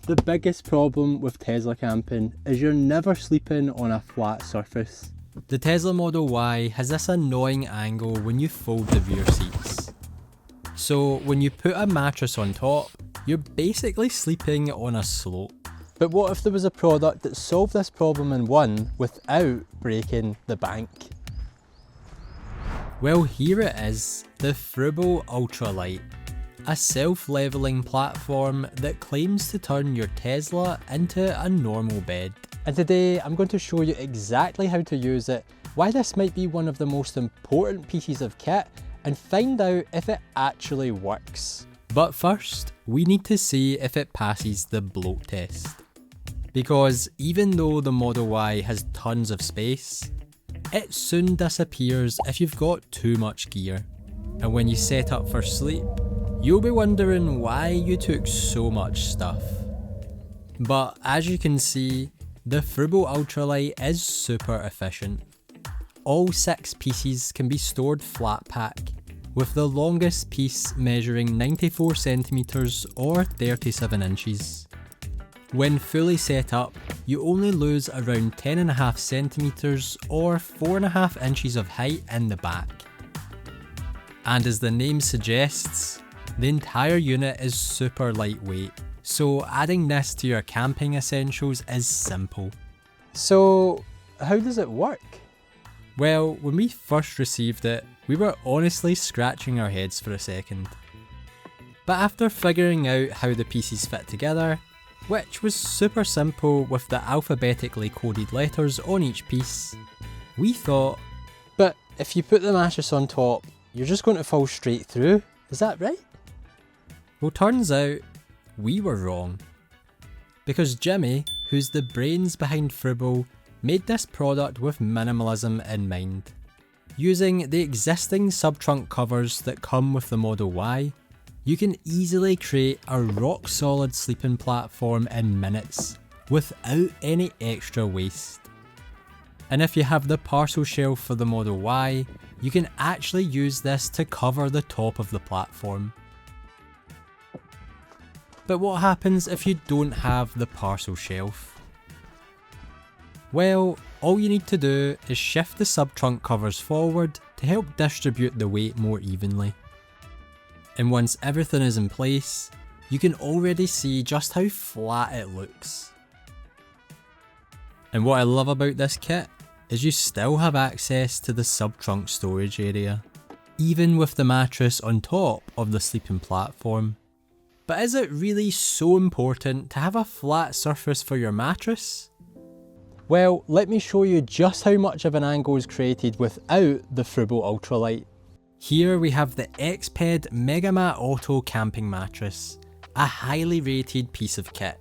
The biggest problem with Tesla camping is you're never sleeping on a flat surface. The Tesla Model Y has this annoying angle when you fold the rear seats. So when you put a mattress on top, you're basically sleeping on a slope. But what if there was a product that solved this problem in one without breaking the bank? Well, here it is, the Fruble Ultralite, a self-leveling platform that claims to turn your Tesla into a normal bed. And today I'm going to show you exactly how to use it, why this might be one of the most important pieces of kit, and find out if it actually works. But first, we need to see if it passes the bloat test. Because even though the Model Y has tons of space, it soon disappears if you've got too much gear. And when you set up for sleep, you'll be wondering why you took so much stuff. But as you can see, the Fruble Ultralite is super efficient. All 6 pieces can be stored flat pack, with the longest piece measuring 94 centimeters or 37 inches. When fully set up, you only lose around 10.5 centimeters or 4.5 inches of height in the back. And as the name suggests, the entire unit is super lightweight, so adding this to your camping essentials is simple. So how does it work? Well, when we first received it, we were honestly scratching our heads for a second. But after figuring out how the pieces fit together, which was super simple with the alphabetically coded letters on each piece, we thought, but if you put the mattress on top, you're just going to fall straight through, is that right? Well, turns out we were wrong. Because Jimmy, who's the brains behind Fribo, made this product with minimalism in mind. Using the existing sub-trunk covers that come with the Model Y, you can easily create a rock solid sleeping platform in minutes without any extra waste. And if you have the parcel shelf for the Model Y, you can actually use this to cover the top of the platform. But what happens if you don't have the parcel shelf? Well, all you need to do is shift the sub-trunk covers forward to help distribute the weight more evenly. And once everything is in place, you can already see just how flat it looks. And what I love about this kit is you still have access to the sub-trunk storage area, even with the mattress on top of the sleeping platform. But is it really so important to have a flat surface for your mattress? Well, let me show you just how much of an angle is created without the Fruble Ultralite. Here we have the Xped Megamat Auto Camping Mattress, a highly rated piece of kit.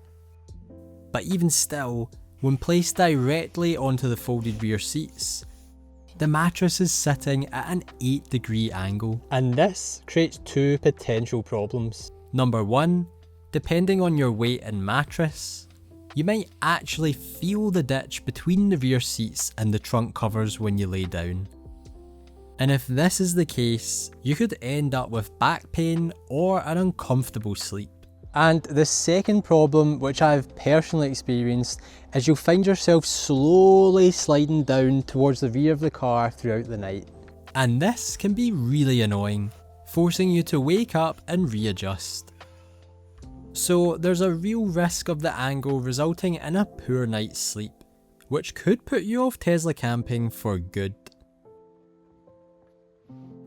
But even still, when placed directly onto the folded rear seats, the mattress is sitting at an 8-degree angle. And this creates 2 potential problems. Number 1, depending on your weight and mattress, you might actually feel the ditch between the rear seats and the trunk covers when you lay down. And if this is the case, you could end up with back pain or an uncomfortable sleep. And the second problem, which I've personally experienced, is you'll find yourself slowly sliding down towards the rear of the car throughout the night. And this can be really annoying, forcing you to wake up and readjust. So there's a real risk of the angle resulting in a poor night's sleep, which could put you off Tesla camping for good.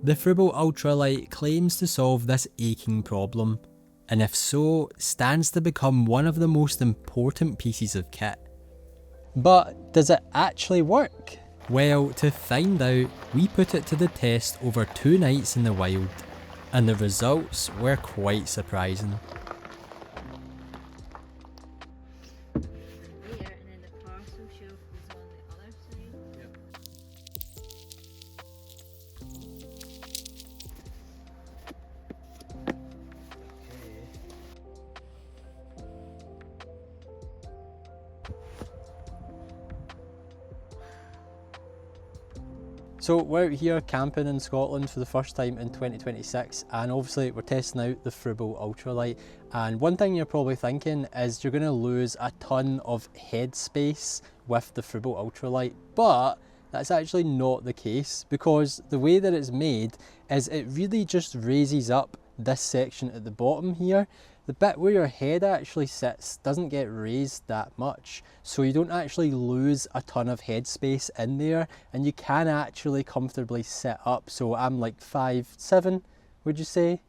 The Fruble Ultralite claims to solve this aching problem, and if so, stands to become one of the most important pieces of kit. But does it actually work? Well, to find out, we put it to the test over 2 nights in the wild, and the results were quite surprising. So we're out here camping in Scotland for the first time in 2026, and obviously we're testing out the Fruble Ultralite. And one thing you're probably thinking is you're going to lose a ton of head space with the Fruble Ultralite, but that's actually not the case, because the way that it's made is it really just raises up this section at the bottom here. The bit where your head actually sits doesn't get raised that much, so you don't actually lose a ton of head space in there, and you can actually comfortably sit up. So I'm like 5'7", would you say?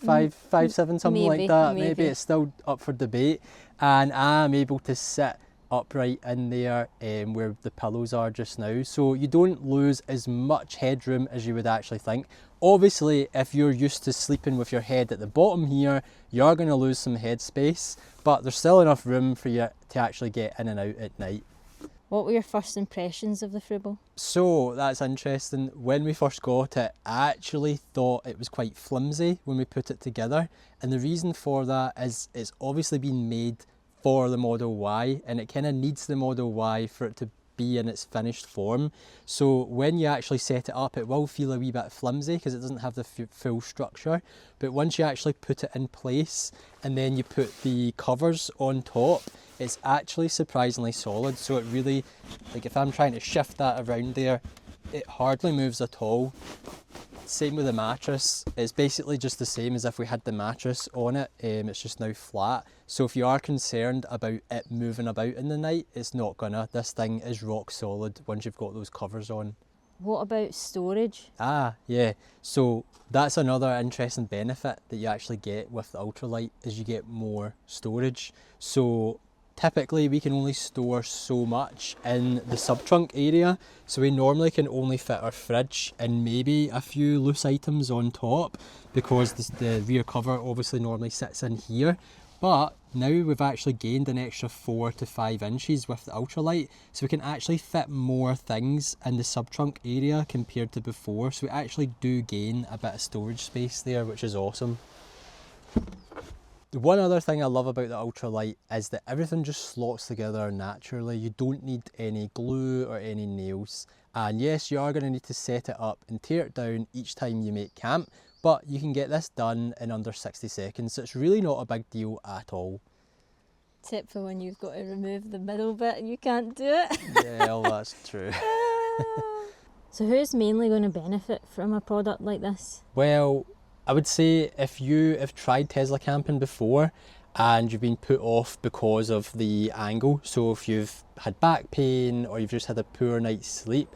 5'7", something maybe, like that. Maybe it's still up for debate, and I'm able to sit upright in there where the pillows are just now, so you don't lose as much headroom as you would actually think. Obviously, if you're used to sleeping with your head at the bottom here, you're going to lose some head space, but there's still enough room for you to actually get in and out at night. What were your first impressions of the Fruble? So that's interesting. When we first got it, I actually thought it was quite flimsy when we put it together, and the reason for that is it's obviously been made for the Model Y, and it kind of needs the Model Y for it to be in its finished form. So when you actually set it up, it will feel a wee bit flimsy because it doesn't have the full structure, but once you actually put it in place and then you put the covers on top, it's actually surprisingly solid. So it really, like if I'm trying to shift that around there, it hardly moves at all. Same with the mattress, it's basically just the same as if we had the mattress on it, it's just now flat. So if you are concerned about it moving about in the night, it's not gonna. This thing is rock solid once you've got those covers on. What about storage? Yeah, so that's another interesting benefit that you actually get with the Ultralite, is you get more storage. So typically we can only store so much in the sub-trunk area, so we normally can only fit our fridge and maybe a few loose items on top, because the rear cover obviously normally sits in here. But now we've actually gained an extra 4 to 5 inches with the Ultralite, so we can actually fit more things in the sub-trunk area compared to before, so we actually do gain a bit of storage space there, which is awesome. The one other thing I love about the Ultralite is that everything just slots together naturally. You don't need any glue or any nails. And yes, you are going to need to set it up and tear it down each time you make camp, but you can get this done in under 60 seconds, so it's really not a big deal at all. Except for when you've got to remove the middle bit and you can't do it. Yeah, well, that's true. So who's mainly going to benefit from a product like this? Well, I would say if you have tried Tesla camping before and you've been put off because of the angle, so if you've had back pain or you've just had a poor night's sleep,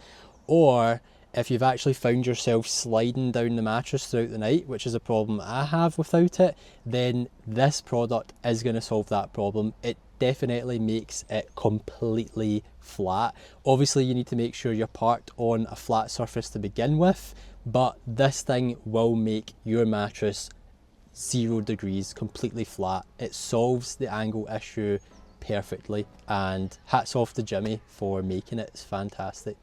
or if you've actually found yourself sliding down the mattress throughout the night, which is a problem I have without it, then this product is going to solve that problem. It definitely makes it completely flat. Obviously you need to make sure you're parked on a flat surface to begin with, but this thing will make your mattress 0 degrees, completely flat. It solves the angle issue perfectly, and hats off to Jimmy for making it. It's fantastic.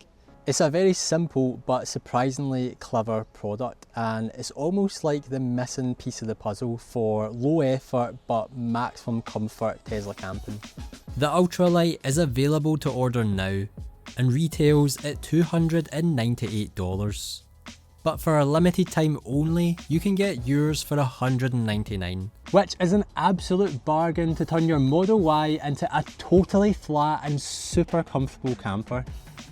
It's a very simple but surprisingly clever product, and it's almost like the missing piece of the puzzle for low effort but maximum comfort Tesla camping. The Ultralite is available to order now and retails at $298. But for a limited time only, you can get yours for $199. Which is an absolute bargain to turn your Model Y into a totally flat and super comfortable camper.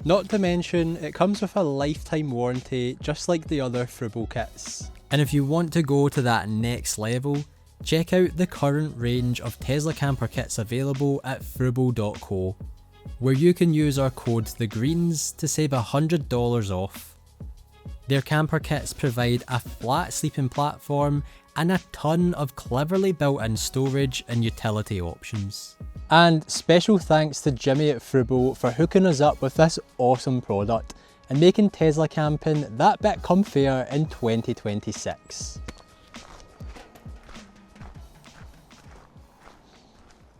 Not to mention, it comes with a lifetime warranty, just like the other Fruble kits. And if you want to go to that next level, check out the current range of Tesla camper kits available at fruble.co, where you can use our code THEGREENS to save $100 off. Their camper kits provide a flat sleeping platform and a ton of cleverly built-in storage and utility options. And special thanks to Jimmy at Fruble for hooking us up with this awesome product and making Tesla camping that bit comfier in 2026.